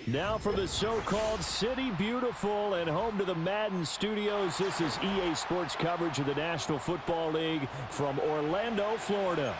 Now from the so-called City Beautiful and home to the Madden studios, this is EA Sports coverage of the National Football League from Orlando, Florida.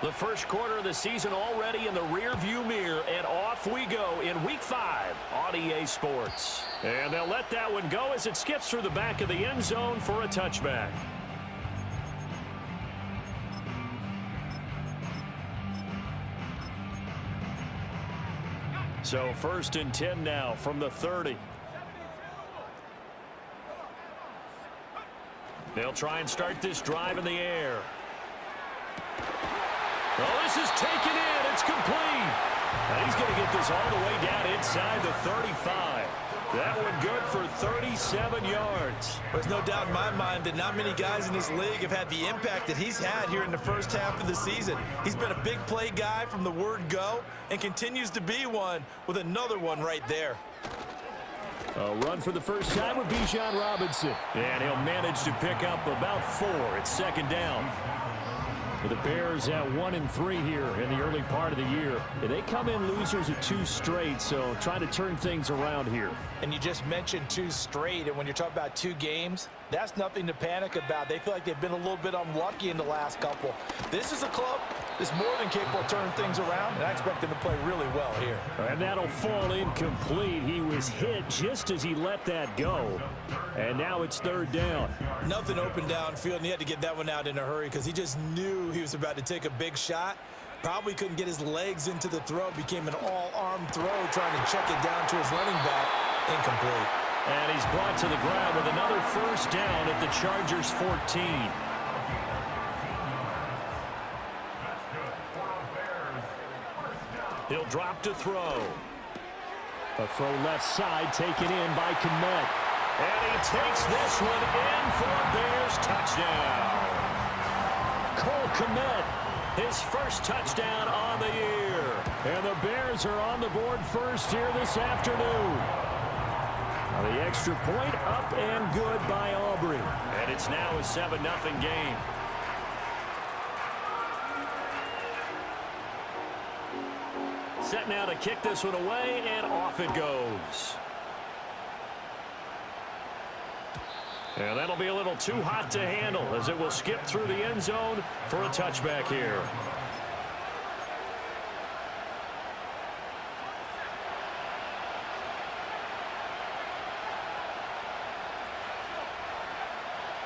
The first quarter of the season already in the rear-view mirror, and off we go in Week 5 on EA Sports. And they'll let that one go as it skips through the back of the end zone for a touchback. So 1st and 10 now from the 30. They'll try and start this drive in the air. Oh, this is taken in. It's complete. And he's going to get this all the way down inside the 35. That one good for 37 yards. There's no doubt in my mind that not many guys in this league have had the impact that he's had here in the first half of the season. He's been a big play guy from the word go and continues to be one with another one right there. A run for the first time with Bijan Robinson. And he'll manage to pick up about 4. It's 2nd down. The Bears at 1-3 here in the early part of the year. They come in losers of 2 straight, so trying to turn things around here. And you just mentioned 2 straight, and when you're talking about 2 games, that's nothing to panic about. They feel like they've been a little bit unlucky in the last couple. This is a club that's more than capable of turning things around, and I expect them to play really well here. And that'll fall incomplete. He was hit just as he let that go. And now it's 3rd down. Nothing open downfield, and he had to get that one out in a hurry because he just knew he was about to take a big shot. Probably couldn't get his legs into the throw. Became an all-arm throw trying to check it down to his running back. Incomplete. And he's brought to the ground with another 1st down at the Chargers' 14. He'll drop to throw. A throw left side taken in by Kmet. And he takes this one in for a Bears touchdown. Cole Kmet, his first touchdown on the year. And the Bears are on the board first here this afternoon. The extra point up and good by Aubrey. And it's now a 7-0 game. Set now to kick this one away, and off it goes. And that'll be a little too hot to handle as it will skip through the end zone for a touchback here.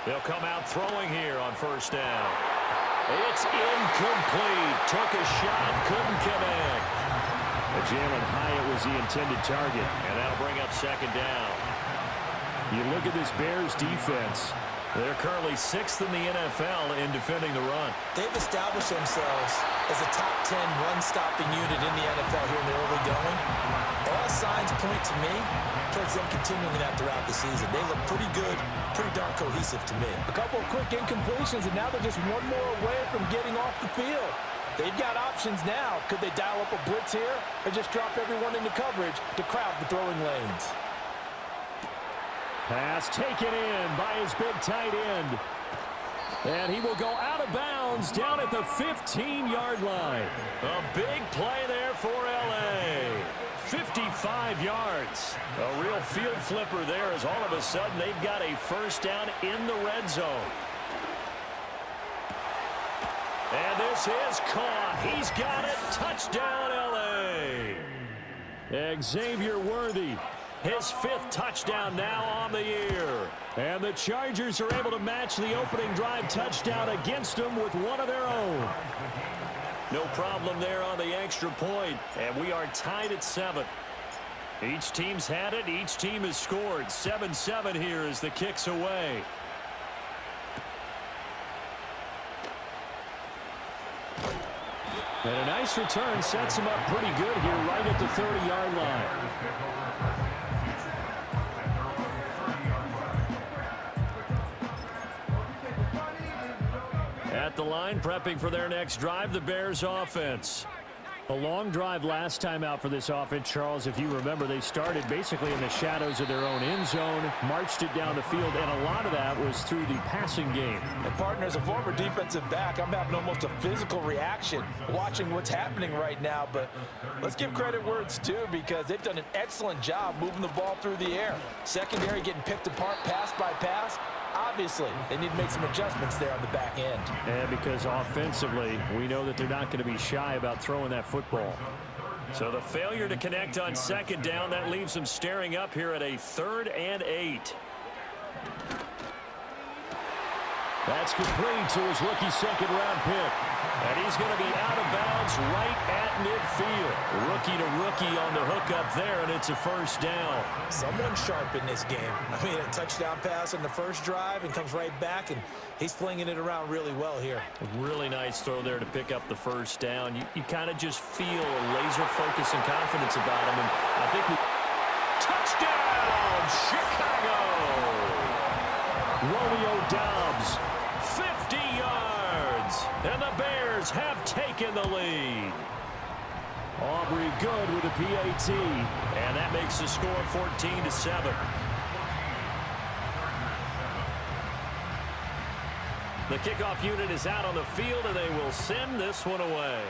They'll come out throwing here on 1st down. It's incomplete. Took a shot, couldn't connect. Jalen Hyatt was the intended target, and that'll bring up 2nd down. You look at this Bears defense. They're currently 6th in the NFL in defending the run. They've established themselves as a top 10 run-stopping unit in the NFL here in the early going. All signs point to me towards them continuing that throughout the season. They look pretty good, pretty darn cohesive to me. A couple of quick incompletions, and now they're just one more away from getting off the field. They've got options now. Could they dial up a blitz here or just drop everyone into coverage to crowd the throwing lanes? Pass taken in by his big tight end. And he will go out of bounds down at the 15-yard line. A big play there for L.A. 55 yards. A real field flipper there as all of a sudden they've got a 1st down in the red zone. And this is caught. He's got it. Touchdown, L.A. Xavier Worthy. His 5th touchdown now on the year. And the Chargers are able to match the opening drive touchdown against them with one of their own. No problem there on the extra point. And we are tied at 7. Each team's had it. Each team has scored. 7-7 here as the kick's away. And a nice return sets him up pretty good here right at the 30-yard line. the line, prepping for their next drive, the Bears offense. A long drive last time out for this offense, Charles. If you remember, they started basically in the shadows of their own end zone, marched it down the field, and a lot of that was through the passing game. And partner, as a former defensive back, I'm having almost a physical reaction watching what's happening right now. But let's give credit where it's due, because they've done an excellent job moving the ball through the air. Secondary getting picked apart pass by pass. Obviously, they need to make some adjustments there on the back end. And because offensively, we know that they're not going to be shy about throwing that football. So the failure to connect on second down, that leaves them staring up here at a 3rd and 8. That's complete to his rookie second-round pick. And he's going to be out of bounds right at midfield. Rookie to rookie on the hookup there, and it's a first down. Someone sharp in this game. I mean, a touchdown pass on the first drive and comes right back, and he's flinging it around really well here. A really nice throw there to pick up the first down. You kind of just feel a laser focus and confidence about him. And I think touchdown, Chicago! Romeo Doubs, 50 yards, and the Bears have taken the lead. Aubrey good with a PAT, and that makes the score 14-7. The kickoff unit is out on the field, and they will send this one away.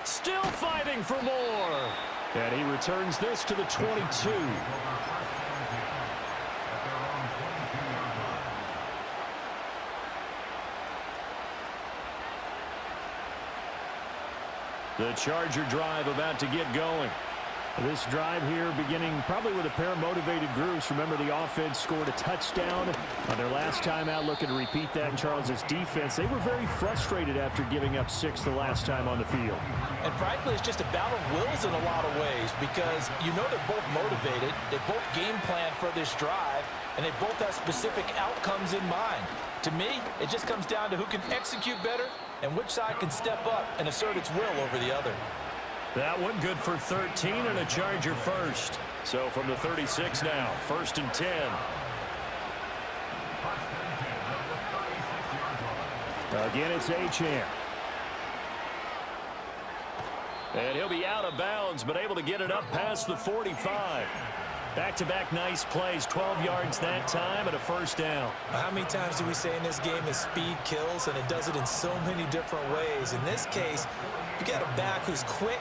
Still fighting for more. And he returns this to the 22. The Charger drive about to get going. This drive here beginning probably with a pair of motivated groups. Remember, the offense scored a touchdown on their last time out, looking to repeat that in Charles's defense. They were very frustrated after giving up 6 the last time on the field. And frankly, it's just a battle of wills in a lot of ways, because you know they're both motivated, they both game plan for this drive, and they both have specific outcomes in mind. To me, it just comes down to who can execute better and which side can step up and assert its will over the other. That one good for 13 and a Charger first. So from the 36 now, 1st and 10. Again, it's Achane. And he'll be out of bounds, but able to get it up past the 45. Back-to-back nice plays, 12 yards that time and a first down. How many times do we say in this game that speed kills, and it does it in so many different ways? In this case, you got a back who's quick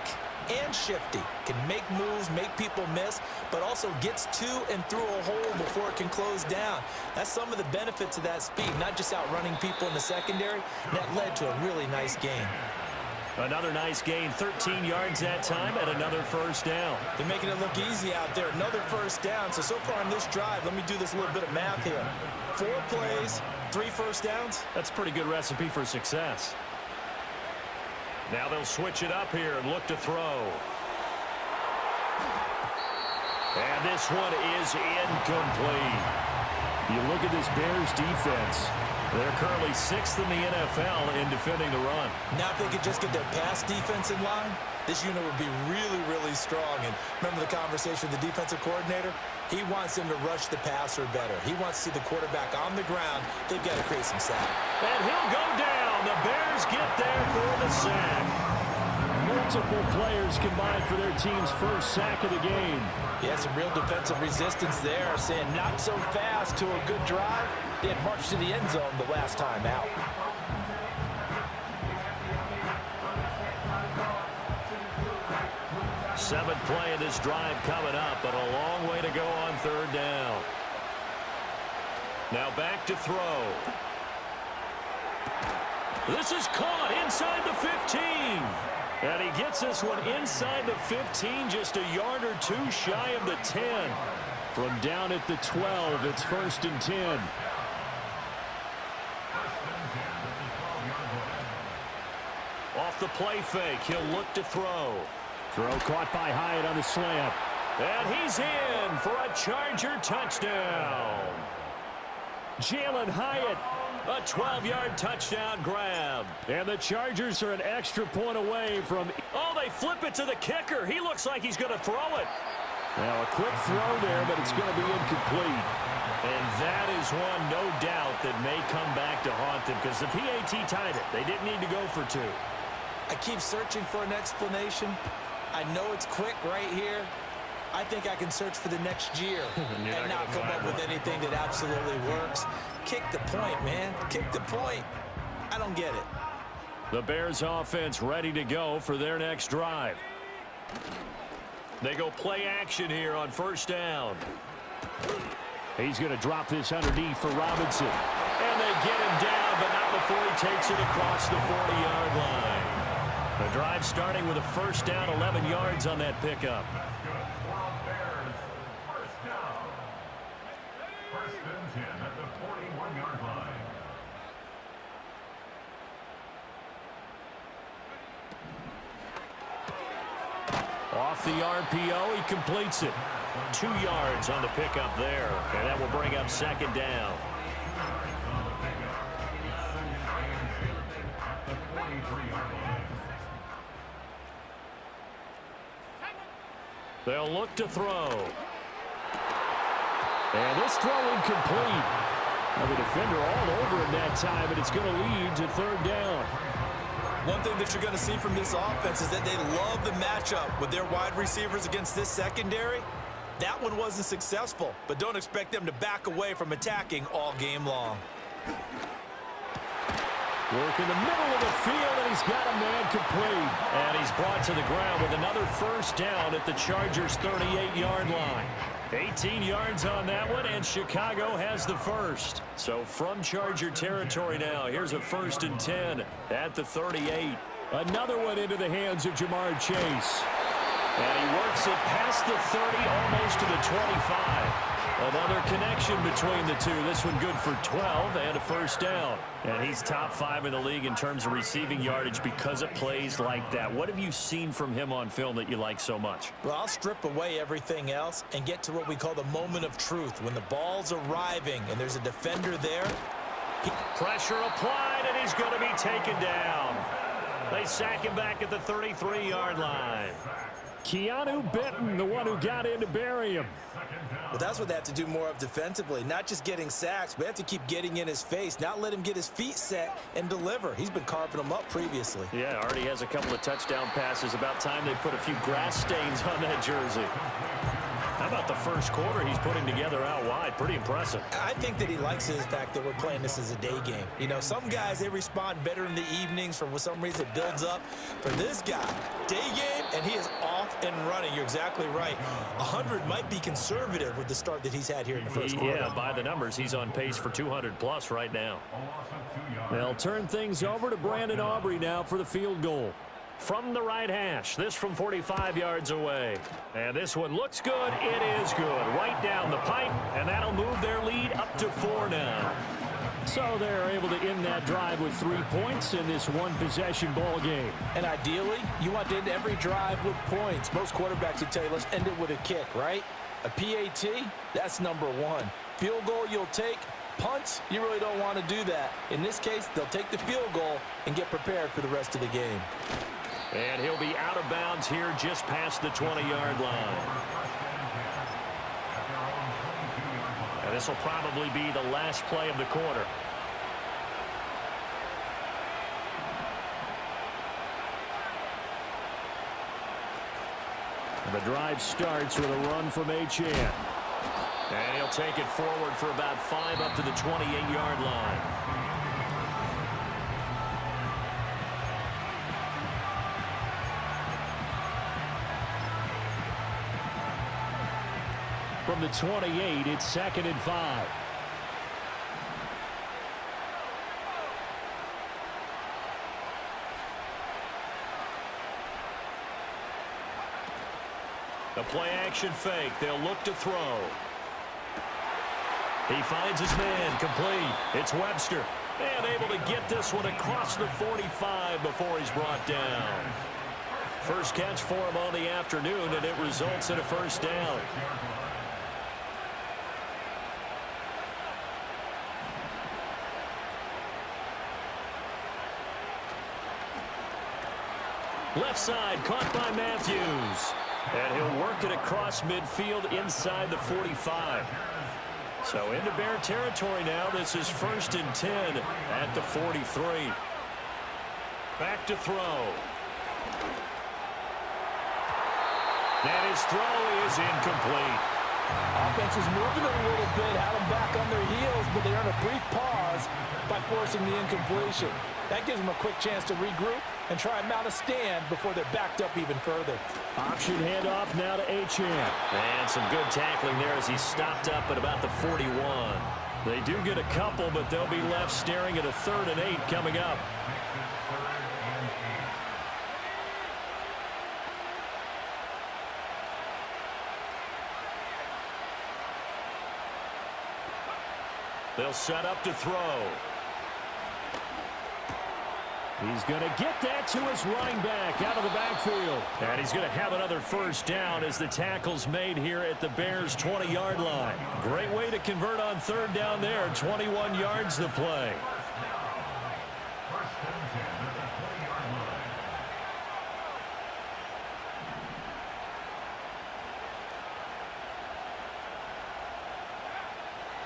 and shifty, can make moves, make people miss, but also gets to and through a hole before it can close down. That's some of the benefits of that speed, not just outrunning people in the secondary. That led to a really nice game. Another nice gain, 13 yards that time, and another first down. They're making it look easy out there. Another first down. So far in this drive, let me do this little bit of math here. 4 plays, 3 first downs. That's a pretty good recipe for success. Now they'll switch it up here and look to throw. And this one is incomplete. You look at this Bears defense. They're currently 6th in the NFL in defending the run. Now if they could just get their pass defense in line, this unit would be really, really strong. And remember the conversation with the defensive coordinator? He wants them to rush the passer better. He wants to see the quarterback on the ground. They've got to create some sack. And he'll go down. The Bears get there for the sack. Multiple players combined for their team's first sack of the game. Yeah, some real defensive resistance there, saying not so fast to a good drive. They had marched to the end zone the last time out. Seventh play of this drive coming up, but a long way to go on 3rd down. Now back to throw. This is caught inside the 15. And he gets this one inside the 15, just a yard or 2 shy of the 10. From down at the 12, it's 1st and 10. Off the play fake, he'll look to throw. Throw caught by Hyatt on the slant. And he's in for a Charger touchdown. Jalen Hyatt, a 12-yard touchdown grab. And the Chargers are an extra point away from... Oh, they flip it to the kicker. He looks like he's going to throw it. Now a quick throw there, but it's going to be incomplete. And that is one, no doubt, that may come back to haunt them because the PAT tied it. They didn't need to go for two. I keep searching for an explanation. I know it's quick right here. I think I can search for the next year and not come up with anything that absolutely works. Kick the point, man. Kick the point. I don't get it. The Bears offense ready to go for their next drive. They go play action here on first down. He's going to drop this underneath for Robinson. And they get him down, but not before he takes it across the 40-yard line. The drive starting with a first down, 11 yards on that pickup. Off the RPO, he completes it. 2 yards on the pickup there, and that will bring up second down. They'll look to throw. And this throw incomplete. The defender all over him that time, and it's going to lead to third down. One thing that you're going to see from this offense is that they love the matchup with their wide receivers against this secondary. That one wasn't successful, but don't expect them to back away from attacking all game long. Work in the middle of the field, and he's got a man complete. And he's brought to the ground with another first down at the Chargers' 38-yard line. 18 yards on that one, and Chicago has the first. So from Charger territory now, here's a 1st and 10 at the 38. Another one into the hands of Jamar Chase. And he works it past the 30, almost to the 25. Another connection between the two. This one good for 12 and a first down. And he's top 5 in the league in terms of receiving yardage because of plays like that. What have you seen from him on film that you like so much? Well, I'll strip away everything else and get to what we call the moment of truth. When the ball's arriving and there's a defender there. Pressure applied, and he's going to be taken down. They sack him back at the 33-yard line. Keanu Benton, the one who got in to bury him. Well, that's what they have to do more of defensively. Not just getting sacks, but they have to keep getting in his face, not let him get his feet set and deliver. He's been carving them up previously. Yeah, already has a couple of touchdown passes. About time they put a few grass stains on that jersey. How about the first quarter he's putting together out wide? Pretty impressive. I think that he likes the fact that we're playing this as a day game. You know, some guys, they respond better in the evenings. For some reason, it builds up. For this guy, day game, and he is off and running. You're exactly right. 100 might be conservative with the start that he's had here in the first quarter. Yeah, by the numbers, he's on pace for 200+ right now. They'll turn things over to Brandon Aubrey now for the field goal. From the right hash, this from 45 yards away. And this one looks good. It is good. Right down the pipe, and that'll move their lead up to 4 now. So they're able to end that drive with 3 points in this one-possession ball game. And ideally, you want to end every drive with points. Most quarterbacks would tell you, let's end it with a kick, right? A PAT, that's number 1. Field goal you'll take. Punts, you really don't want to do that. In this case, they'll take the field goal and get prepared for the rest of the game. And he'll be out of bounds here just past the 20-yard line. And this will probably be the last play of the quarter. And the drive starts with a run from Achane. And he'll take it forward for about 5 up to the 28-yard line. From the 28, it's 2nd and 5. The play action fake. They'll look to throw. He finds his man complete. It's Webster. And able to get this one across the 45 before he's brought down. First catch for him on the afternoon, and it results in a first down. Left side, caught by Matthews. And he'll work it across midfield inside the 45. So into Bear territory now. This is 1st and 10 at the 43. Back to throw. And his throw is incomplete. Offense was moving a little bit, had them back on their heels, but they earned a brief pause by forcing the incompletion. That gives them a quick chance to regroup and try and mount a stand before they're backed up even further. Option handoff now to Achane. And some good tackling there as he stopped up at about the 41. They do get a couple, but they'll be left staring at a 3rd and 8 coming up. They'll set up to throw. He's going to get that to his running back out of the backfield. And he's going to have another 1st down as the tackle's made here at the Bears' 20-yard line. Great way to convert on 3rd down there. 21 yards the play.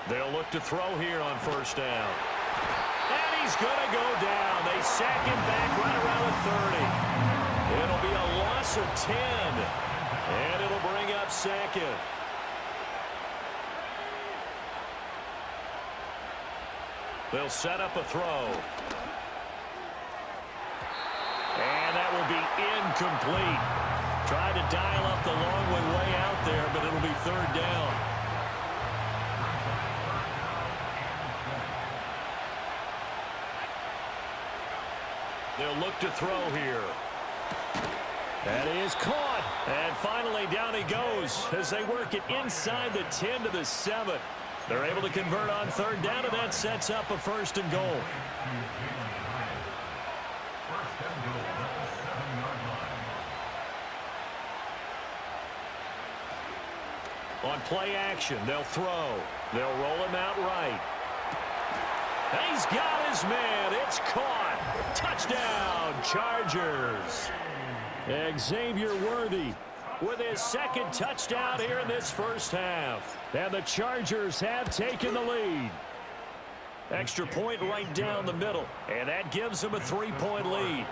They'll look to throw here on 1st down. And he's going to go down. They sack him back right around the 30. It'll be a loss of 10. And it'll bring up 2nd. They'll set up a throw. And that will be incomplete. Tried to dial up the long way out there, but it'll be 3rd down. They'll look to throw here. That is caught. And finally down he goes as they work it inside the 10 to the 7. They're able to convert on 3rd down, and that sets up a 1st and goal. On play action, they'll throw. They'll roll him out right. And he's got his man. It's caught. Touchdown, Chargers. Xavier Worthy with his 2nd touchdown here in this 1st half. And the Chargers have taken the lead. Extra point right down the middle. And that gives them a 3-point lead.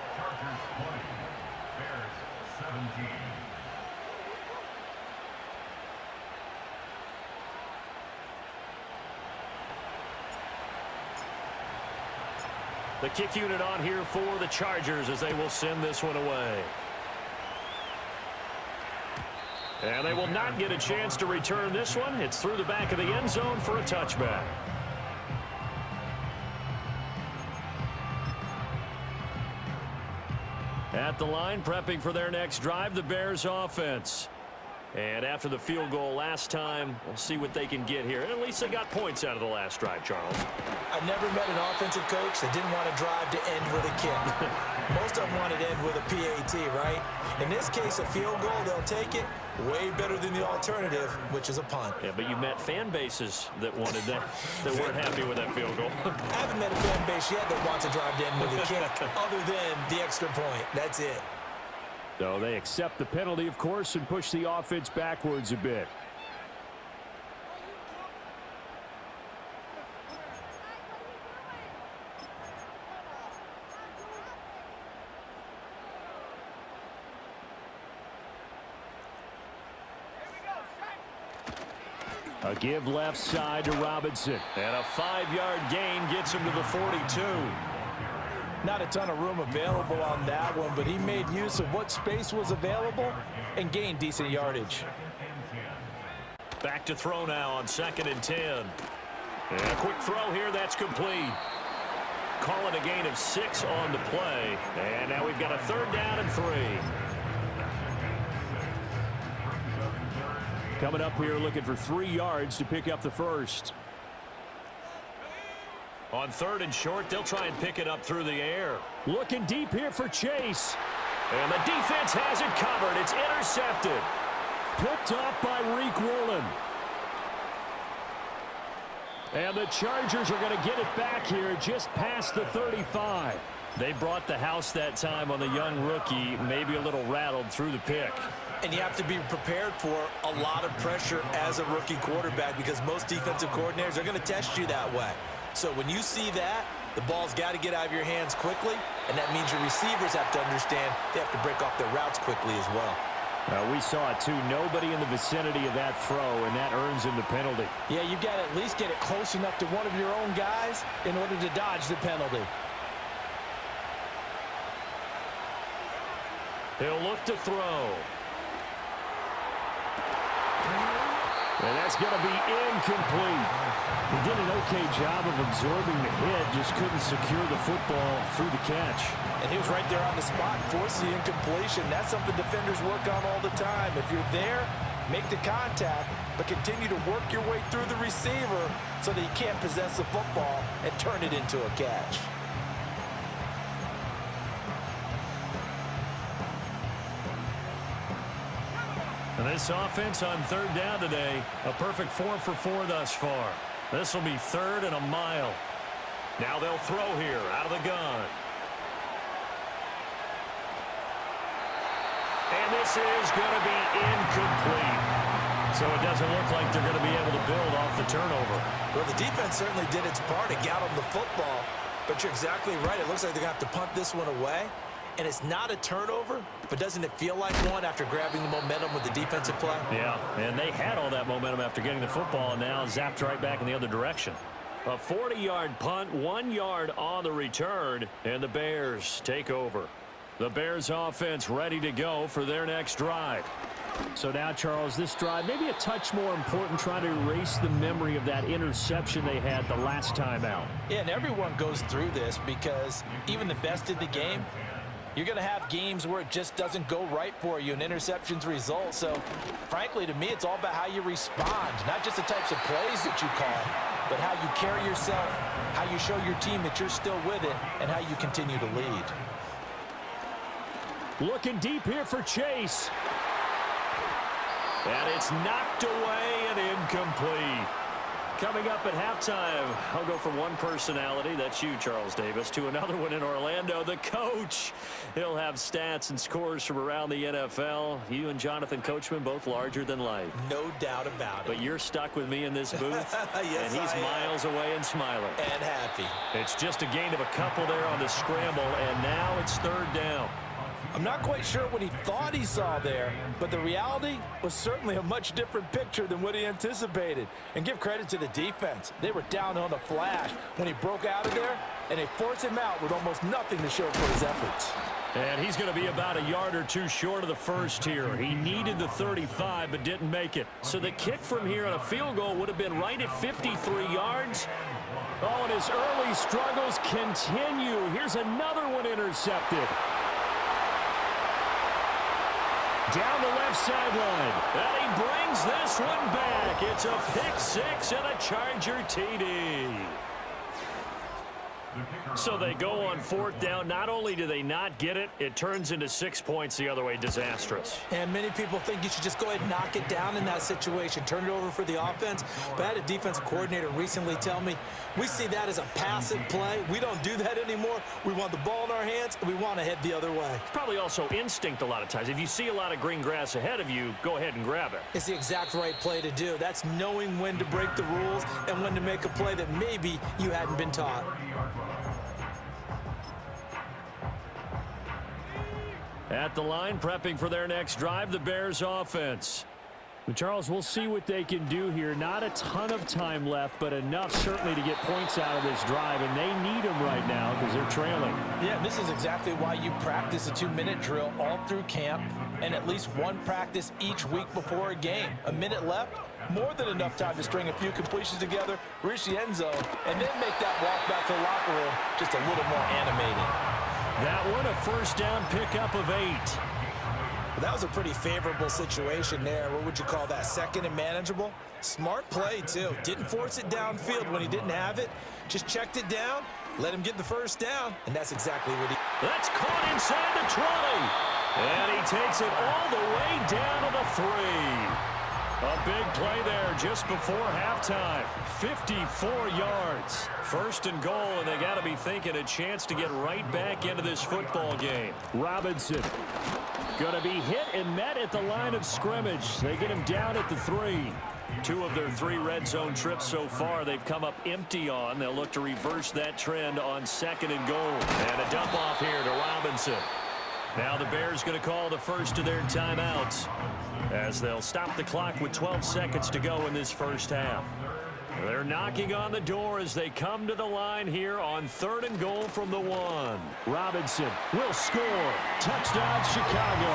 The kick unit on here for the Chargers as they will send this one away. And they will not get a chance to return this one. It's through the back of the end zone for a touchback. At the line, prepping for their next drive, the Bears offense. And after the field goal last time, we'll see what they can get here. And at least they got points out of the last drive, Charles. I never met an offensive coach that didn't want to drive to end with a kick. Most of them wanted to end with a PAT, right? In this case, a field goal, they'll take it. Way better than the alternative, which is a punt. Yeah, but you met fan bases that wanted that, that weren't happy with that field goal. I haven't met a fan base yet that wants to drive to end with a kick, other than the extra point. That's it. So they accept the penalty, of course, and push the offense backwards a bit. A give left side to Robinson. And a 5-yard gain gets him to the 42. Not a ton of room available on that one, but he made use of what space was available and gained decent yardage. Back to throw now on 2nd and 10. And a quick throw here, that's complete. Calling a gain of 6 on the play. And now we've got a 3rd down and 3. Coming up here looking for 3 yards to pick up the first. On 3rd and short, they'll try and pick it up through the air. Looking deep here for Chase. And the defense has it covered. It's intercepted. Picked up by Reek Woolen. And the Chargers are going to get it back here just past the 35. They brought the house that time on the young rookie, maybe a little rattled through the pick. And you have to be prepared for a lot of pressure as a rookie quarterback because most defensive coordinators are going to test you that way. So when you see that, the ball's got to get out of your hands quickly, and that means your receivers have to understand they have to break off their routes quickly as well. We saw it, too. Nobody in the vicinity of that throw, and that earns him the penalty. Yeah, you've got to at least get it close enough to one of your own guys in order to dodge the penalty. He'll look to throw. And that's going to be incomplete. He did an okay job of absorbing the hit, just couldn't secure the football through the catch. And he was right there on the spot, forced the incompletion. That's something defenders work on all the time. If you're there, make the contact, but continue to work your way through the receiver so that he can't possess the football and turn it into a catch. And this offense on third down today, a perfect 4 for 4 thus far. This will be 3rd and a mile. Now they'll throw here out of the gun. And this is going to be incomplete. So it doesn't look like they're going to be able to build off the turnover. Well, the defense certainly did its part to got them the football. But you're exactly right. It looks like they're going to have to punt this one away. And it's not a turnover, but doesn't it feel like one after grabbing the momentum with the defensive play? Yeah, and they had all that momentum after getting the football, and now zapped right back in the other direction. A 40-yard punt, 1 yard on the return, and the Bears take over. The Bears offense ready to go for their next drive. So now, Charles, this drive maybe a touch more important, trying to erase the memory of that interception they had the last time out. Yeah, and everyone goes through this because even the best in the game, you're going to have games where it just doesn't go right for you and interceptions result. So, frankly, to me, it's all about how you respond, not just the types of plays that you call, but how you carry yourself, how you show your team that you're still with it, and how you continue to lead. Looking deep here for Chase. And it's knocked away and incomplete. Coming up at halftime, I'll go from one personality, that's you, Charles Davis, to another one in Orlando, the coach. He'll have stats and scores from around the NFL. You and Jonathan Coachman, both larger than life. No doubt about it. But you're stuck with me in this booth, yes, and he's miles away and smiling. And happy. It's just a gain of a couple there on the scramble, and now it's 3rd down. I'm not quite sure what he thought he saw there, but the reality was certainly a much different picture than what he anticipated. And give credit to the defense. They were down on the flash when he broke out of there, and they forced him out with almost nothing to show for his efforts. And he's going to be about a yard or two short of the first here. He needed the 35, but didn't make it. So the kick from here on a field goal would have been right at 53 yards. Oh, and his early struggles continue. Here's another one intercepted. Down the left sideline. And he brings this one back. It's a pick-6 and a Charger TD. So they go on 4th down. Not only do they not get it, it turns into 6 points the other way. Disastrous. And many people think you should just go ahead and knock it down in that situation. Turn it over for the offense. But I had a defensive coordinator recently tell me, we see that as a passive play. We don't do that anymore. We want the ball in our hands, and we want to head the other way. It's probably also instinct a lot of times. If you see a lot of green grass ahead of you, go ahead and grab it. It's the exact right play to do. That's knowing when to break the rules and when to make a play that maybe you hadn't been taught. At the line, prepping for their next drive, the Bears offense. But Charles, we'll see what they can do here. Not a ton of time left, but enough certainly to get points out of this drive, and they need them right now because they're trailing. Yeah, this is exactly why you practice a 2-minute drill all through camp and at least one practice each week before a game. A minute left, more than enough time to string a few completions together, reach the end zone, and then make that walk back to the locker room just a little more animated. That one, a 1st down pickup of 8. Well, that was a pretty favorable situation there. What would you call that? 2nd and manageable? Smart play, too. Didn't force it downfield when he didn't have it. Just checked it down, let him get the 1st down, and that's exactly what he... That's caught inside the 20. And he takes it all the way down to the 3. A big play there just before halftime. 54 yards. 1st and goal, and they got to be thinking a chance to get right back into this football game. Robinson Going to be hit and met at the line of scrimmage. They get him down at the 3. 2 of their 3 red zone trips so far they've come up empty on. They'll look to reverse that trend on 2nd and goal. And a dump off here to Robinson. Now the Bears going to call the first of their timeouts as they'll stop the clock with 12 seconds to go in this first half. They're knocking on the door as they come to the line here on 3rd and goal from the 1. Robinson will score. Touchdown, Chicago.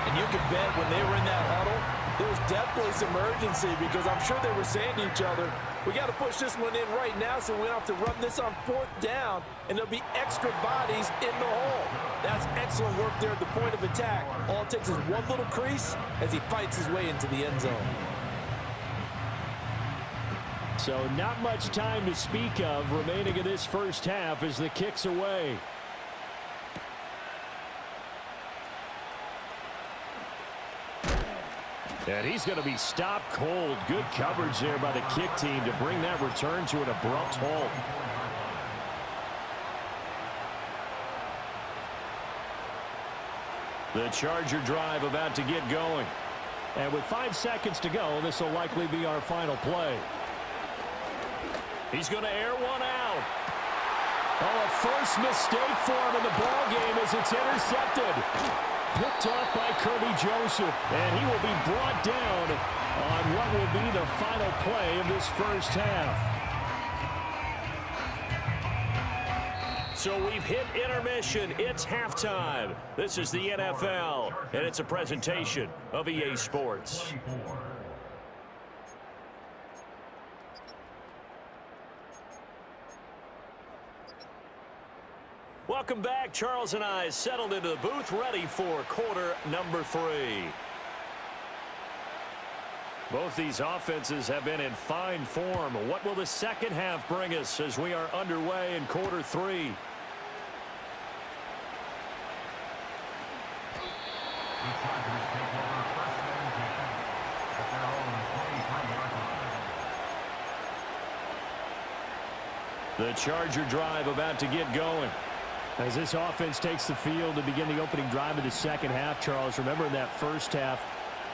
And you can bet when they were in that huddle, there was definitely some urgency because I'm sure they were saying to each other, we got to push this one in right now so we don't have to run this on 4th down, and there'll be extra bodies in the hole. That's excellent work there at the point of attack. All it takes is one little crease as he fights his way into the end zone. So not much time to speak of remaining in this first half as the kick's away. And he's going to be stopped cold. Good coverage there by the kick team to bring that return to an abrupt halt. The Charger drive about to get going. And with 5 seconds to go, this will likely be our final play. He's going to air one out. Oh, a first mistake for him in the ball game as it's intercepted. Picked off by Kirby Joseph, and he will be brought down on what will be the final play of this first half. So we've hit intermission. It's halftime. This is the NFL, and it's a presentation of EA Sports. Welcome back. Charles and I settled into the booth, ready for quarter number 3. Both these offenses have been in fine form. What will the second half bring us as we are underway in quarter 3? The Charger drive about to get going. As this offense takes the field to begin the opening drive of the second half, Charles, remember in that first half,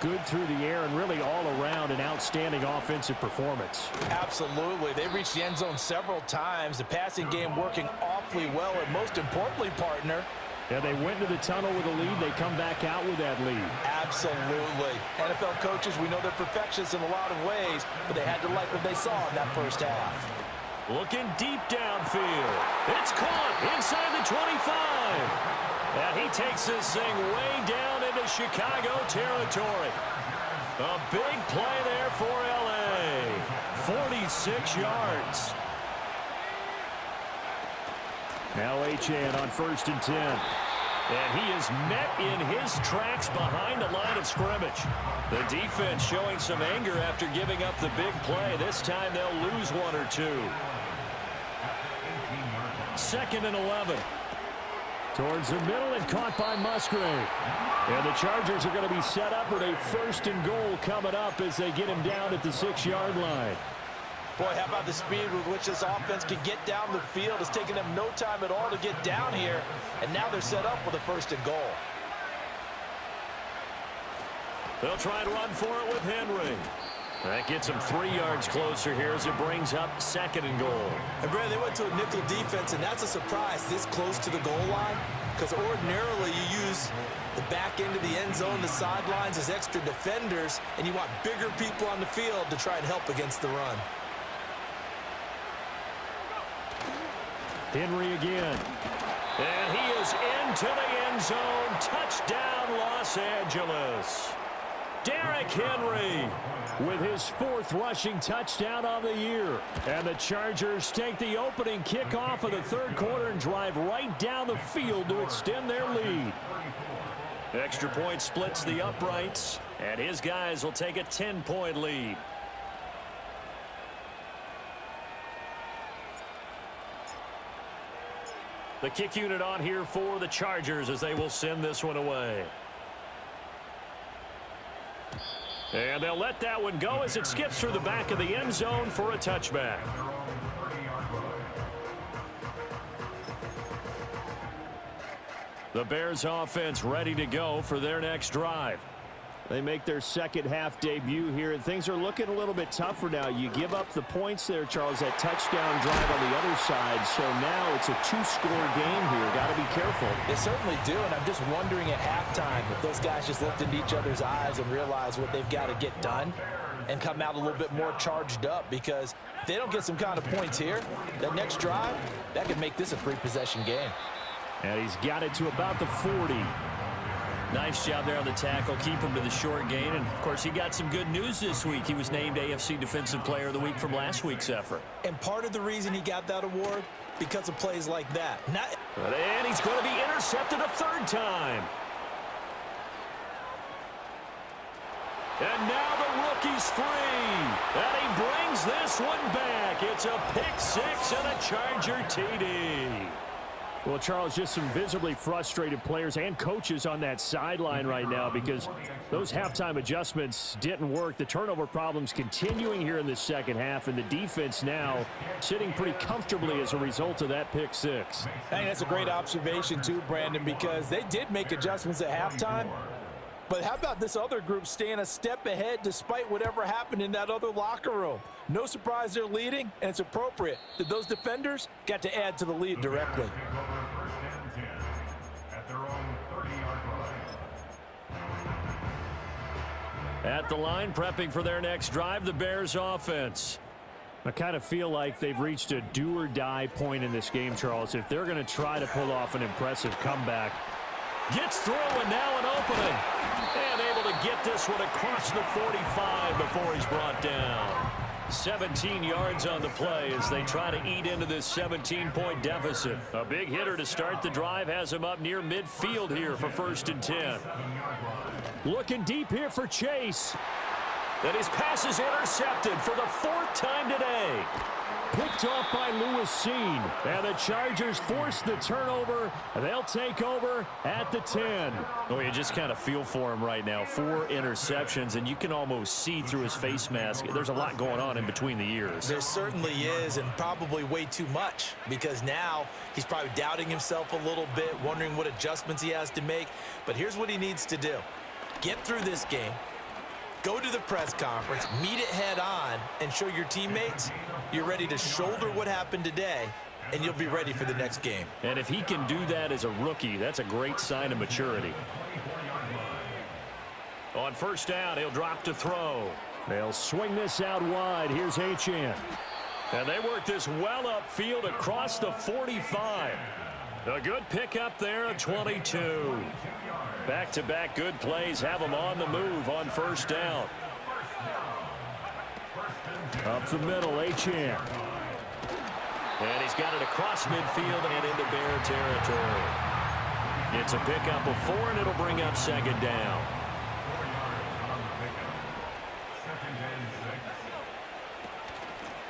good through the air and really all around an outstanding offensive performance. Absolutely. They reached the end zone several times. The passing game working awfully well, and most importantly, partner, yeah, they went to the tunnel with a lead. They come back out with that lead. Absolutely. NFL coaches, we know they're perfectionists in a lot of ways, but they had to like what they saw in that first half. Looking deep downfield. It's caught inside the 25. And he takes this thing way down into Chicago territory. A big play there for L.A. 46 yards. Now Achane on 1st and 10. And he is met in his tracks behind the line of scrimmage. The defense showing some anger after giving up the big play. This time they'll lose 1 or 2. 2nd and 11. Towards the middle and caught by Musgrave. And the Chargers are going to be set up with a 1st and goal coming up as they get him down at the 6-yard line. Boy, how about the speed with which this offense can get down the field? It's taken them no time at all to get down here, and now they're set up with a 1st and goal. They'll try to run for it with Henry. That gets them 3 yards closer here as it brings up 2nd and goal. And Brad, they went to a nickel defense, and that's a surprise this close to the goal line, because ordinarily you use the back end of the end zone, the sidelines as extra defenders, and you want bigger people on the field to try and help against the run. Henry again. And he is into the end zone. Touchdown, Los Angeles. Derrick Henry with his 4th rushing touchdown of the year. And the Chargers take the opening kickoff of the 3rd quarter and drive right down the field to extend their lead. Extra point splits the uprights, and his guys will take a 10-point lead. The kick unit on here for the Chargers as they will send this one away. And they'll let that one go as it skips through the back of the end zone for a touchback. The Bears offense ready to go for their next drive. They make their second half debut here, and things are looking a little bit tougher now. You give up the points there, Charles, that touchdown drive on the other side. So now it's a two-score game here. Got to be careful. They certainly do, and I'm just wondering at halftime if those guys just looked into each other's eyes and realized what they've got to get done and come out a little bit more charged up, because if they don't get some kind of points here, that next drive, that could make this a three-possession game. And he's got it to about the 40. Nice job there on the tackle. Keep him to the short gain. And, of course, he got some good news this week. He was named AFC Defensive Player of the Week from last week's effort. And part of the reason he got that award, because of plays like that. And he's going to be intercepted a third time. And now the rookie's free. And he brings this one back. It's a pick six and a Charger TD. Well, Charles, just some visibly frustrated players and coaches on that sideline right now because those halftime adjustments didn't work. The turnover problems continuing here in the second half, and the defense now sitting pretty comfortably as a result of that pick six. I think that's a great observation too, Brandon, because they did make adjustments at halftime. But how about this other group staying a step ahead despite whatever happened in that other locker room? No surprise they're leading, and it's appropriate that those defenders got to add to the lead directly. At the line, prepping for their next drive, the Bears offense. I kind of feel like they've reached a do-or-die point in this game, Charles. If they're going to try to pull off an impressive comeback. Gets through, and now an opening. And able to get this one across the 45 before he's brought down. 17 yards on the play as they try to eat into this 17-point deficit. A big hitter to start the drive has him up near midfield here for 1st and 10. Looking deep here for Chase. And his pass is intercepted for the 4th time today. Picked off by Lewis Seen. And the Chargers force the turnover. They'll take over at the 10. Oh, you just kind of feel for him right now. 4 interceptions, and you can almost see through his face mask. There's a lot going on in between the ears. There certainly is, and probably way too much, because now he's probably doubting himself a little bit, wondering what adjustments he has to make. But here's what he needs to do. Get through this game. Go to the press conference, meet it head on, and show your teammates you're ready to shoulder what happened today, and you'll be ready for the next game. And if he can do that as a rookie, that's a great sign of maturity. On 1st down, he'll drop to throw. They'll swing this out wide. Here's Achane. And they work this well upfield across the 45. A good pickup there at 22. Back-to-back good plays have him on the move on 1st down. Up the middle, Achane. And he's got it across midfield and into Bear territory. It's a pickup of 4, and it'll bring up 2nd down.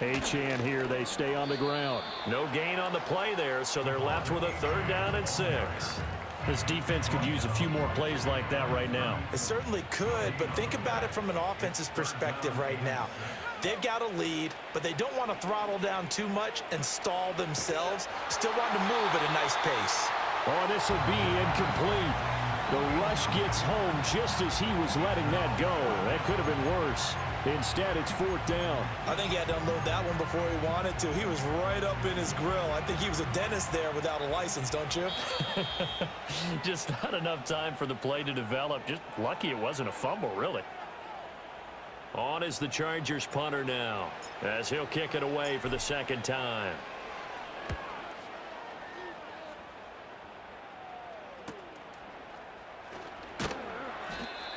Achane here, they stay on the ground. No gain on the play there, so they're left with a 3rd down and 6. This defense could use a few more plays like that right now. It certainly could, but think about it from an offense's perspective right now. They've got a lead, but they don't want to throttle down too much and stall themselves. Still want to move at a nice pace. Oh, this will be incomplete. The rush gets home just as he was letting that go. That could have been worse. Instead, it's 4th down. I think he had to unload that one before he wanted to. He was right up in his grill. I think he was a dentist there without a license, don't you? Just not enough time for the play to develop. Just lucky it wasn't a fumble, really. On is the Chargers punter now, as he'll kick it away for the 2nd time.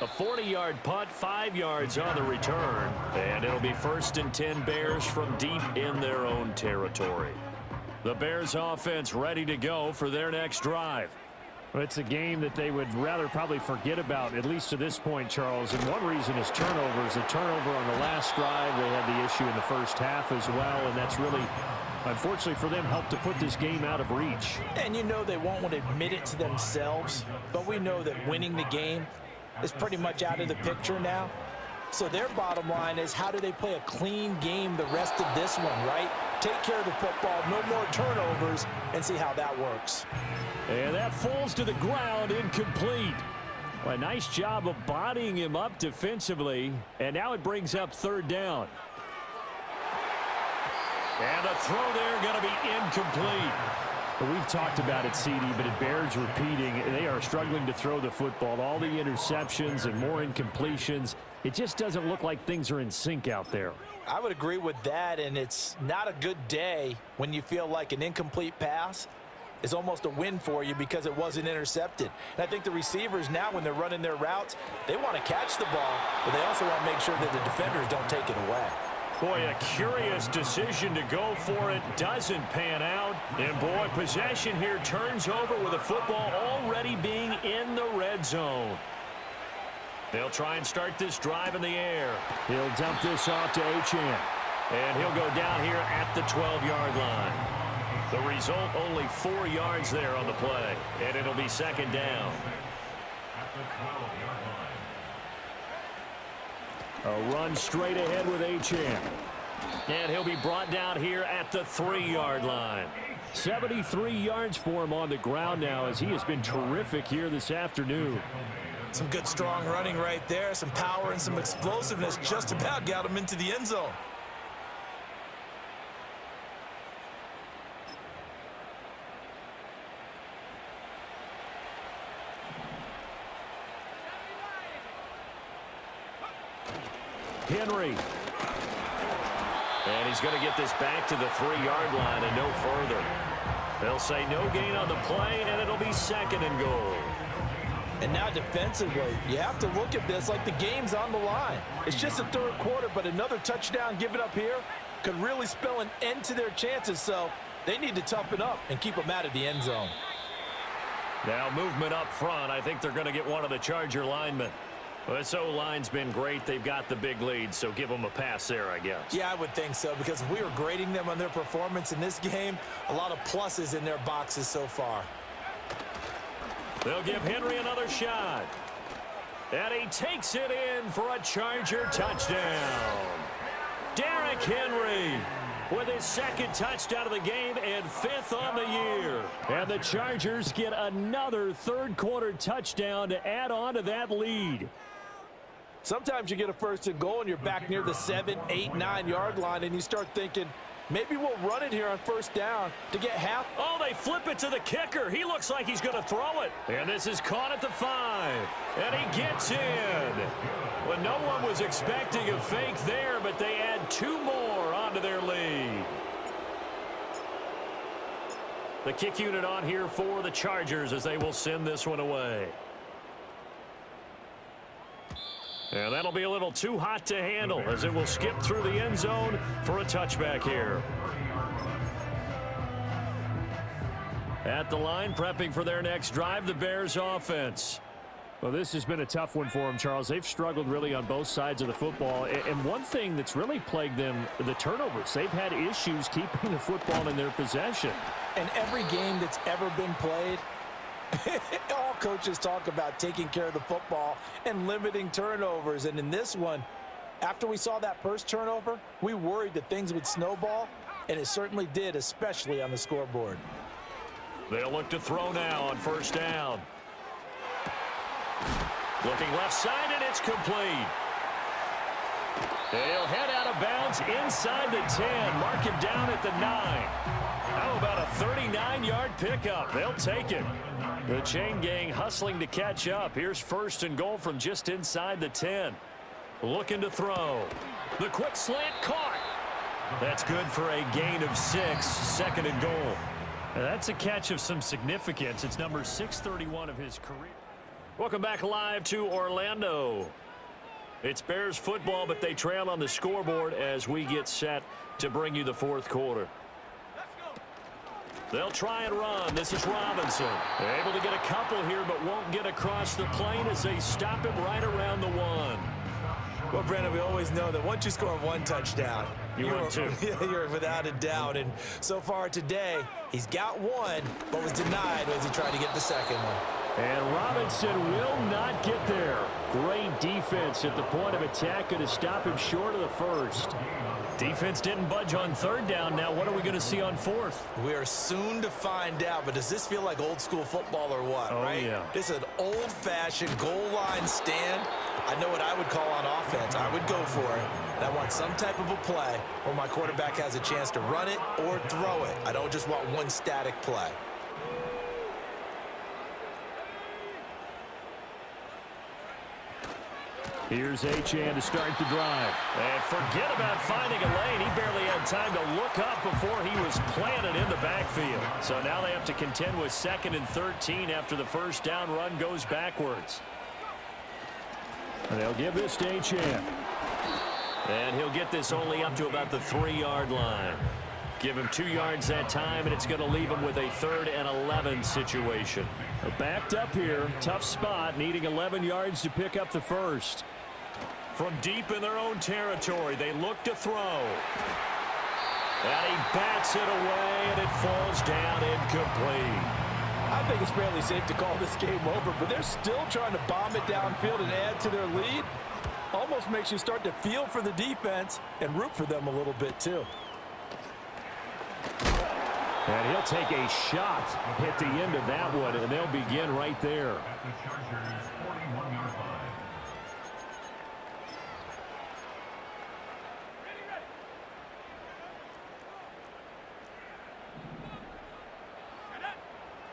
A 40-yard punt, 5 yards on the return. And it'll be 1st and 10 Bears from deep in their own territory. The Bears offense ready to go for their next drive. Well, it's a game that they would rather probably forget about, at least to this point, Charles. And one reason is turnovers. A turnover on the last drive. They had the issue in the 1st half as well. And that's really, unfortunately for them, helped to put this game out of reach. And you know they won't want to admit it to themselves, but we know that winning the game is pretty much out of the picture now. So their bottom line is, how do they play a clean game the rest of this one, right? take care of the football, no more turnovers, and see how that works. And that falls to the ground, incomplete. Well, a nice job of bodying him up defensively, and now it brings up third down. And the throw there going to be incomplete. Well, we've talked about it, CD, but it bears repeating. They are struggling to throw the football. All the interceptions and more incompletions. It just doesn't look like things are in sync out there. I would agree with that, and it's not a good day when you feel like an incomplete pass is almost a win for you because it wasn't intercepted. And I think the receivers now, when they're running their routes, they want to catch the ball, but they also want to make sure that the defenders don't take it away. Boy, a curious decision to go for it. Doesn't pan out. And, boy, possession here turns over with the football already being in the red zone. They'll try and start this drive in the air. He'll dump this off to Achane. And he'll go down here at the 12-yard line. The result, only 4 yards there on the play. And it'll be second down. A run straight ahead with Achane. And he'll be brought down here at the 3-yard line. 73 yards for him on the ground now, as he has been terrific here this afternoon. Some good, strong running right there. Some power and some explosiveness just about got him into the end zone. Henry. And he's going to get this back to the 3-yard line and no further. They'll say no gain on the play, and it'll be second and goal. And now defensively, you have to look at this like the game's on the line. It's just the third quarter, but another touchdown given up here could really spell an end to their chances, so they need to toughen up and keep them out of the end zone. Now movement up front. I think they're going to get one of the Charger linemen. Well, this O-line's been great. They've got the big lead, so give them a pass there, I guess. Yeah, I would think so, because if we were grading them on their performance in this game, a lot of pluses in their boxes so far. They'll give Henry another shot. And he takes it in for a Charger touchdown. Derrick Henry with his second touchdown of the game and 5th on the year. And the Chargers get another third-quarter touchdown to add on to that lead. Sometimes you get a first and goal and you're back near the 7, 8, 9-yard line, and you start thinking, maybe we'll run it here on first down to get half. Oh, they flip it to the kicker. He looks like he's going to throw it. And this is caught at the 5. And he gets in. Well, no one was expecting a fake there, but they add 2 more onto their lead. The kick unit on here for the Chargers as they will send this one away. And that'll be a little too hot to handle as it will skip through the end zone for a touchback here. At the line, prepping for their next drive, the Bears offense. Well, this has been a tough one for them, Charles. They've struggled really on both sides of the football. And one thing that's really plagued them, the turnovers. They've had issues keeping the football in their possession. And every game that's ever been played, all coaches talk about taking care of the football and limiting turnovers. And in this one, after we saw that first turnover, we worried that things would snowball, and it certainly did, especially on the scoreboard. They'll look to throw now on first down. Looking left side, and it's complete. They'll head out of bounds inside the 10. Mark him down at the 9. How about a 39-yard pickup? They'll take it. The chain gang hustling to catch up. Here's first and goal from just inside the 10. Looking to throw. The quick slant caught. That's good for a gain of 6. Second and goal. Now that's a catch of some significance. It's number 631 of his career. Welcome back live to Orlando. It's Bears football, but they trail on the scoreboard as we get set to bring you the fourth quarter. They'll try and run. This is Robinson. They're able to get a couple here, but won't get across the plane as they stop him right around the 1. Well, Brandon, we always know that once you score 1 touchdown, you're without a doubt. And so far today, he's got 1, but was denied as he tried to get the second one. And Robinson will not get there. Great defense at the point of attack to stop him short of the first. Defense didn't budge on third down. Now what are we going to see on fourth? We are soon to find out, but does this feel like old school football or what, Oh, right? yeah. This is an old-fashioned goal line stand. I know what I would call on offense. I would go for it. And I want some type of a play where my quarterback has a chance to run it or throw it. I don't just want one static play. Here's Achane to start the drive. And forget about finding a lane. He barely had time to look up before he was planted in the backfield. So now they have to contend with 2nd and 13 after the first down run goes backwards. And they'll give this to Achane. And he'll get this only up to about the 3-yard line. Give him 2 yards that time, and it's going to leave him with a 3rd and 11 situation. Backed up here. Tough spot, needing 11 yards to pick up the first. From deep in their own territory, they look to throw. And he bats it away, and it falls down incomplete. I think it's fairly safe to call this game over, but they're still trying to bomb it downfield and add to their lead. Almost makes you start to feel for the defense and root for them a little bit, too. And he'll take a shot at the end of that one, and they'll begin right there.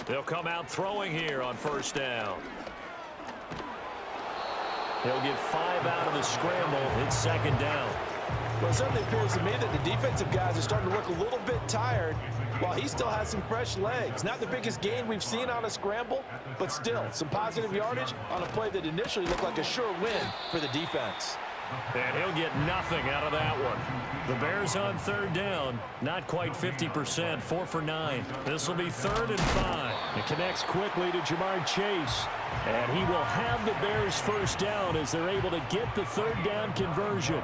They'll come out throwing here on first down. He'll get 5 out of the scramble. It's 2nd down. Well, it certainly appears to me that the defensive guys are starting to look a little bit tired while he still has some fresh legs. Not the biggest gain we've seen on a scramble, but still some positive yardage on a play that initially looked like a sure win for the defense. And he'll get nothing out of that one. The Bears on 3rd down. Not quite 50%. 4 for 9. This will be 3rd and 5. It connects quickly to Jamar Chase. And he will have the Bears first down as they're able to get the 3rd down conversion.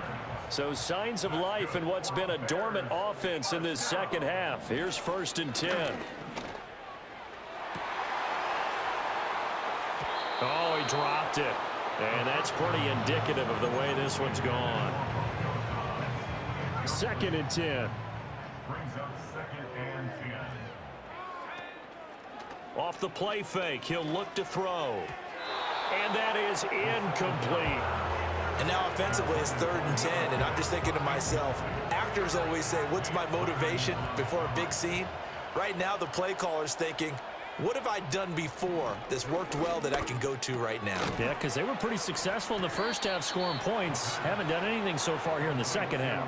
So signs of life in what's been a dormant offense in this second half. Here's 1st and 10. Oh, he dropped it. And that's pretty indicative of the way this one's gone. 2nd and 10. Brings up 2nd and 10. Off the play fake, he'll look to throw. And that is incomplete. And now offensively it's 3rd and 10, and I'm just thinking to myself, actors always say, what's my motivation before a big scene? Right now the play caller's thinking, what have I done before that's worked well that I can go to right now? Yeah, because they were pretty successful in the first half scoring points. Haven't done anything so far here in the second half.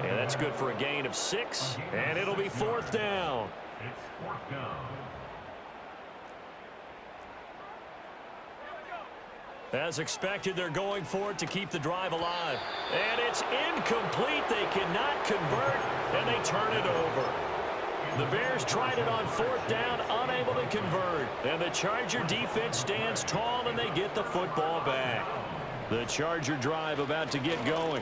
And that's good for a gain of 6, and it'll be 4th down. It's 4th down. As expected, they're going for it to keep the drive alive. And it's incomplete. They cannot convert, and they turn it over. The Bears tried it on 4th down, unable to convert. And the Charger defense stands tall, and they get the football back. The Charger drive about to get going.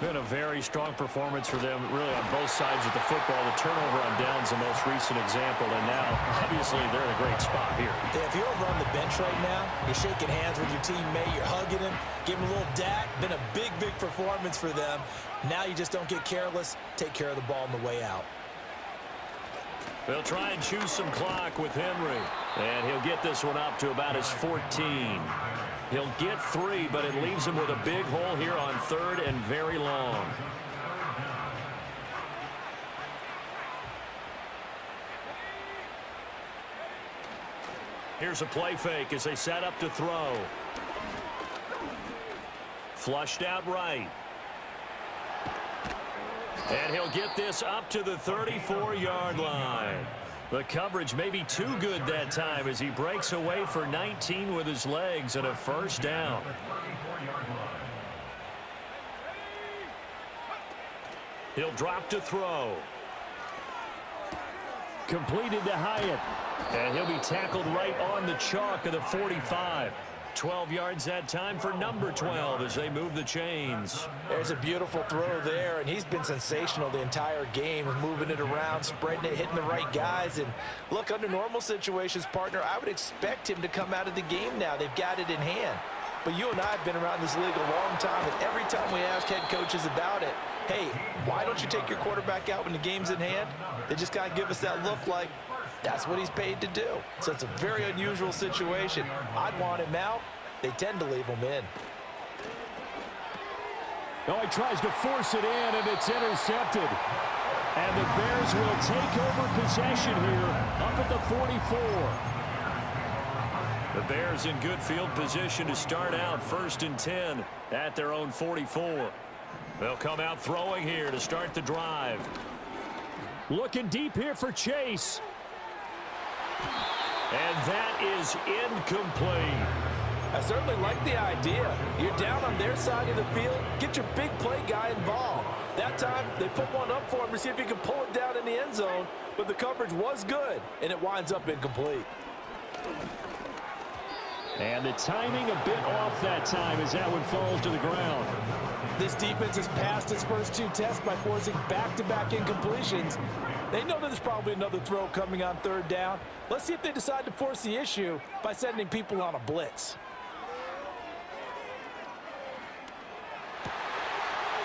Been a very strong performance for them, really, on both sides of the football. The turnover on downs, the most recent example, and now, obviously, they're in a great spot here. Yeah, if you're over on the bench right now, you're shaking hands with your teammate, you're hugging him, giving him a little dap. Been a big, big performance for them. Now you just don't get careless. Take care of the ball on the way out. They'll try and choose some clock with Henry. And he'll get this one up to about his 14. He'll get 3, but it leaves him with a big hole here on 3rd and very long. Here's a play fake as they set up to throw. Flushed out right. And he'll get this up to the 34-yard line. The coverage may be too good that time as he breaks away for 19 with his legs and a first down. He'll drop to throw. Completed to Hyatt. And he'll be tackled right on the chalk of the 45. 12 yards that time for number 12 as they move the chains. There's a beautiful throw there, and he's been sensational the entire game, moving it around, spreading it, hitting the right guys. And look, under normal situations, partner, I would expect him to come out of the game now. They've got it in hand. But you and I have been around this league a long time, and every time we ask head coaches about it, hey, why don't you take your quarterback out when the game's in hand? They just kind of give us that look like that's what he's paid to do. So it's a very unusual situation. I'd want him out. They tend to leave him in. Oh, he tries to force it in, and it's intercepted. And the Bears will take over possession here up at the 44. The Bears in good field position to start out 1st and 10 at their own 44. They'll come out throwing here to start the drive. Looking deep here for Chase. And that is incomplete. I certainly like the idea. You're down on their side of the field. Get your big play guy involved. That time, they put one up for him to see if he can pull it down in the end zone, but the coverage was good, and it winds up incomplete. And the timing a bit off that time as that one falls to the ground. This defense has passed its first 2 tests by forcing back-to-back incompletions. They know that there's probably another throw coming on 3rd down. Let's see if they decide to force the issue by sending people on a blitz.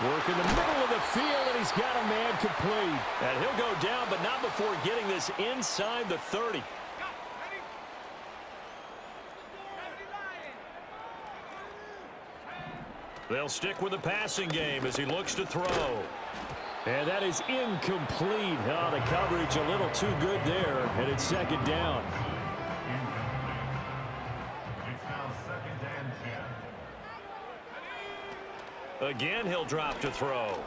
Work in the middle of the field, and he's got a man complete. And he'll go down, but not before getting this inside the 30. They'll stick with the passing game as he looks to throw. And that is incomplete. Oh, the coverage a little too good there, and it's 2nd down. It's now 2nd and 10. Again, he'll drop to throw.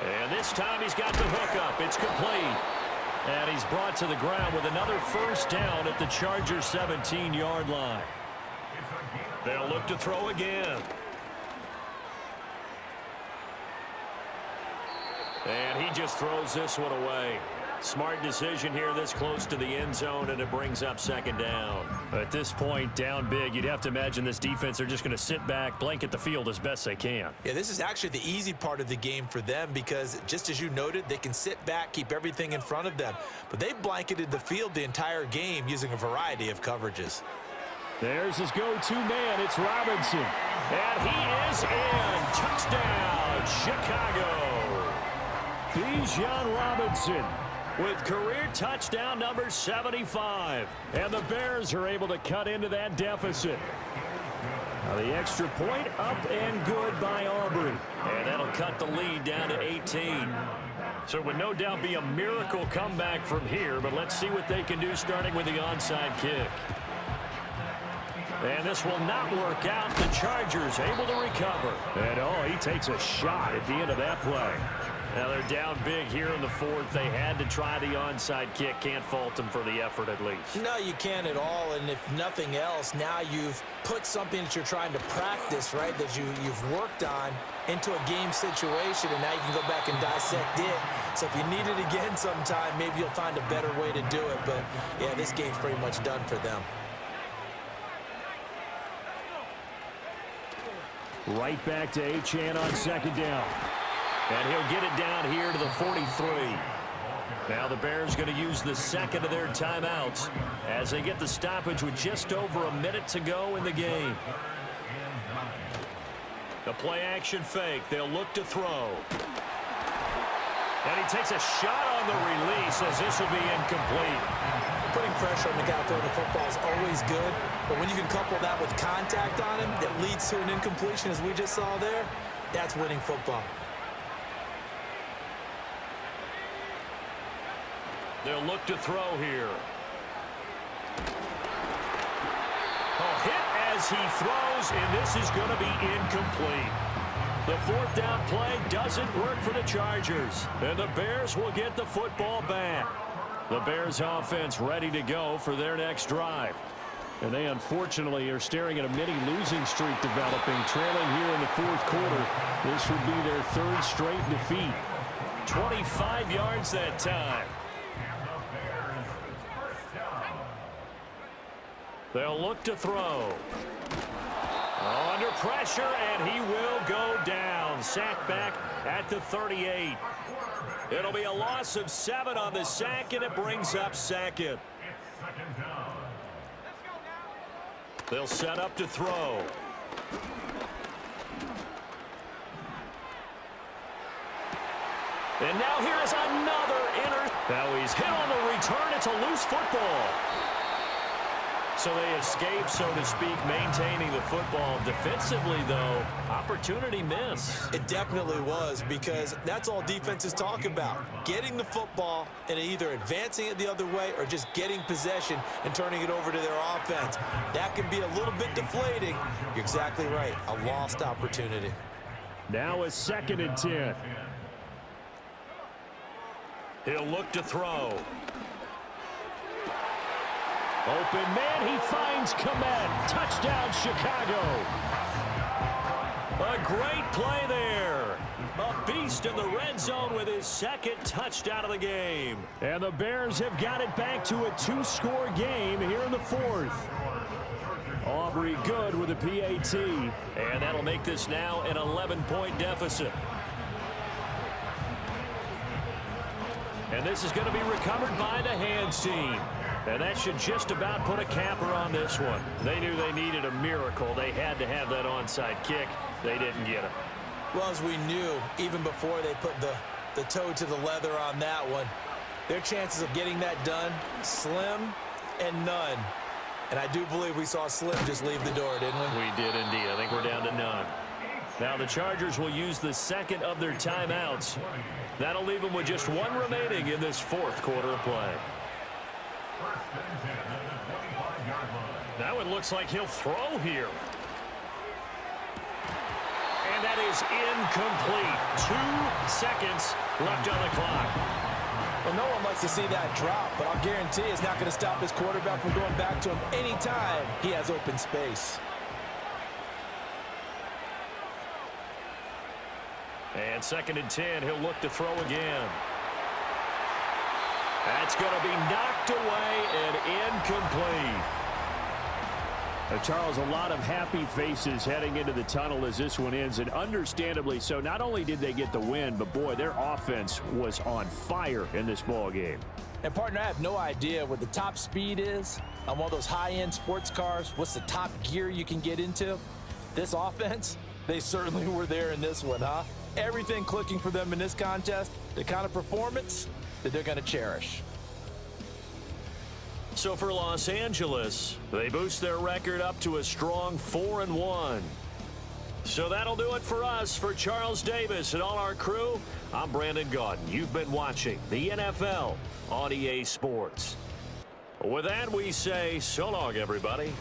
And this time he's got the hook up. It's complete. And he's brought to the ground with another 1st down at the Chargers' 17-yard line. They'll look to throw again. And he just throws this one away. Smart decision here this close to the end zone, and it brings up 2nd down. At this point, down big, you'd have to imagine this defense are just going to sit back, blanket the field as best they can. Yeah, this is actually the easy part of the game for them because, just as you noted, they can sit back, keep everything in front of them. But they've blanketed the field the entire game using a variety of coverages. There's his go-to man. It's Robinson. And he is in. Touchdown, Chicago. Bijan Robinson with career touchdown number 75. And the Bears are able to cut into that deficit. Now the extra point up and good by Aubrey. And that'll cut the lead down to 18. So it would no doubt be a miracle comeback from here, but let's see what they can do starting with the onside kick. And this will not work out. The Chargers able to recover. And oh, he takes a shot at the end of that play. Now they're down big here in the 4th. They had to try the onside kick. Can't fault them for the effort at least. No, you can't at all. And if nothing else, now you've put something that you're trying to practice, right, that you've worked on into a game situation, and now you can go back and dissect it. So if you need it again sometime, maybe you'll find a better way to do it. But, yeah, this game's pretty much done for them. Right back to Achane on 2nd down. And he'll get it down here to the 43. Now the Bears going to use the 2nd of their timeouts as they get the stoppage with just over a minute to go in the game. The play-action fake. They'll look to throw. And he takes a shot on the release as this will be incomplete. Putting pressure on the guy throwing the football is always good, but when you can couple that with contact on him that leads to an incompletion, as we just saw there, that's winning football. They'll look to throw here. Oh, hit as he throws, and this is going to be incomplete. The 4th down play doesn't work for the Chargers, and the Bears will get the football back. The Bears offense ready to go for their next drive. And they unfortunately are staring at a mini losing streak developing, trailing here in the 4th quarter. This would be their 3rd straight defeat. 25 yards that time. They'll look to throw. Oh, under pressure, and he will go down. Sacked back at the 38. It'll be a loss of 7 on the sack, and it brings up 2nd. They'll set up to throw. And now here is another Now he's hit on the return. It's a loose football. So they escape, so to speak, maintaining the football. Defensively, though, opportunity miss. It definitely was, because that's all defenses talk about. Getting the football and either advancing it the other way or just getting possession and turning it over to their offense. That can be a little bit deflating. You're exactly right. A lost opportunity. Now a 2nd and 10. He'll look to throw. Open man, he finds Komet. Touchdown, Chicago. A great play there. A beast in the red zone with his 2nd touchdown of the game. And the Bears have got it back to a 2-score game here in the 4th. Aubrey good with a PAT. And that'll make this now an 11-point deficit. And this is going to be recovered by the hands team. And that should just about put a capper on this one. They knew they needed a miracle. They had to have that onside kick. They didn't get it. Well, as we knew, even before they put the toe to the leather on that one, their chances of getting that done, slim and none. And I do believe we saw Slim just leave the door, didn't we? We did indeed. I think we're down to none. Now the Chargers will use the 2nd of their timeouts. That'll leave them with just 1 remaining in this 4th quarter of play. Now it looks like he'll throw here. And that is incomplete. 2 seconds left on the clock. Well, no one likes to see that drop, but I'll guarantee it's not going to stop his quarterback from going back to him anytime he has open space. And 2nd and 10, he'll look to throw again. That's going to be knocked away and incomplete. Charles, a lot of happy faces heading into the tunnel as this one ends, and understandably so. Not only did they get the win, but boy, their offense was on fire in this ball game. And partner, I have no idea what the top speed is on one of those high-end sports cars. What's the top gear you can get into? This offense, they certainly were there in this one, huh? Everything clicking for them in this contest, the kind of performance that they're going to cherish. So for Los Angeles, they boost their record up to a strong 4-1. So that'll do it for us. For Charles Davis and all our crew, I'm Brandon Gaudin. You've been watching the NFL on EA Sports. With that, we say so long, everybody.